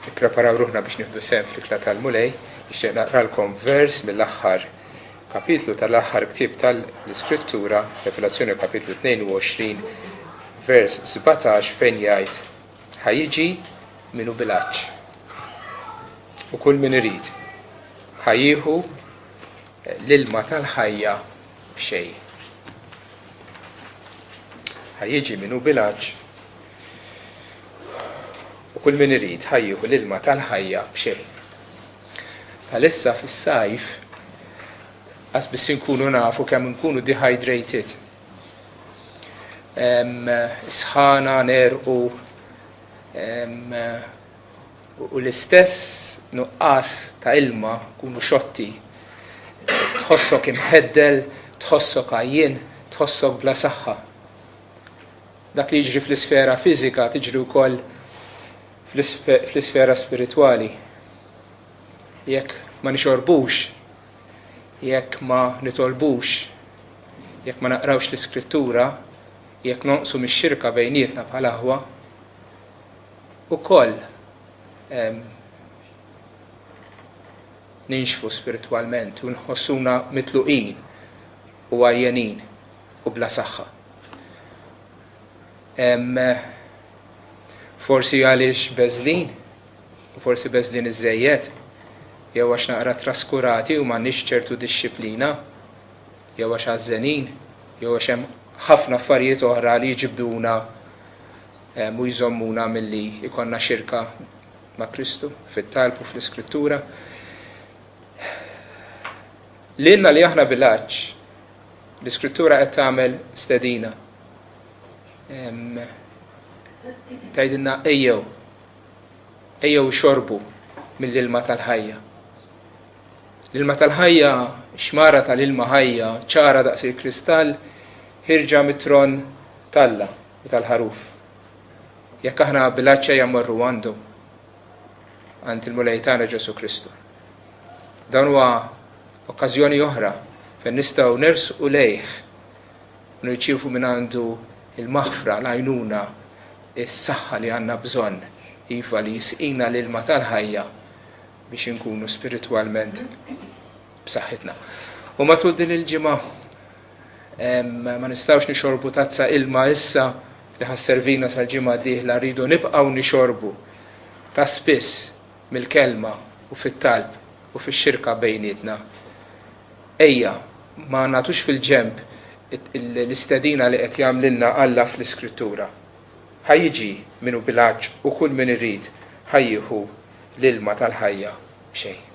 nippreparaw ruħna biex nieħdu sehem fl-ikla tal-mulej, nixtieq naqralkom vers mill-aħħar kapitlu tal-aħħar ktieb tal-Iskrittura, Revelazzjoni kapitlu 22, vers 17 fejn jgħid ħajjiġi minu bilanċ. U kull min irid ħajjieħu l-ilma tal-ħajja b'xejn. Ħajjiġi minu bilanċ u kull min irid ħajjieħu l-ilma tal-ħajja b'xejn. Għalissa fis-sajf għas biss inkunu nafu kemm nkunu dehydrated. Sħana, nerqu, u l-istess nuqqas ta' ilma kunu xotti. Tħossok imħeddel, tħossok għajjin, tħossok bla saħħa. Dak li jiġri fl-isfera fiżika tiġri wkoll fl-isfera spiritwali. Jekk ma nixorbux, jekk ma nitolbux, jekk ma naqrawx l-Iskrittura, jekk nonqsu mix-xirka bejnietna bħala aħwa, ukoll ninxfu spiritwalment u nħossuna mitluqin u għajjenin u bla saħħa. Forsi għaliex beżlin, u forsi beżlin iżejjed, jew għax naqra traskurati u m'għandniex ċertu dixxiplina, jew għax għażenin, jew għax hemm ħafna affarijiet oħra li jġibduna u jżommuna milli ikonna xirka ma' Kristu fit-talb u fl-Iskrittura. Lilna li aħna bilanċ, l-Iskrittura qed tagħmel stedina. Tgħidilna ejjew xorbu mill-ilma tal-ħajja. L-ilma tal-ħajja, xmara tal-ilma ħajja, ċara daqs il-kristall, ħirġa mit-tron talla u tal-ħaruf. Jekk aħna bilanċ jammorru għandu għand il-mulej tagħna Ġesu Kristu. Dan huwa okkażjoni oħra fejn nistgħu nersqu lejh u nirċievu minn għandu il-maħfra, l-għajnuna, is-saħħa li għandna bżonn, iva li jisqina l-ilma tal-ħajja biex inkunu spiritwalment b'saħħitna. U matul din il-ġimgħa ma nistgħux nixorbu tazza ilma issa li ħasservina sal-ġimgħa d-dieħla, rridu nibqgħu nixorbu ta' spiss mill-kelma u fit-talb u fix-xirka bejnietna. Ejja ma nagħtux fil-ġenb l-istedina li qed jagħmlilna Alla fl-Iskrittura. Ħajjiġi minu bilanċ u kull min irid ħajjieħu l-ilma tal-ħajja b'xejn.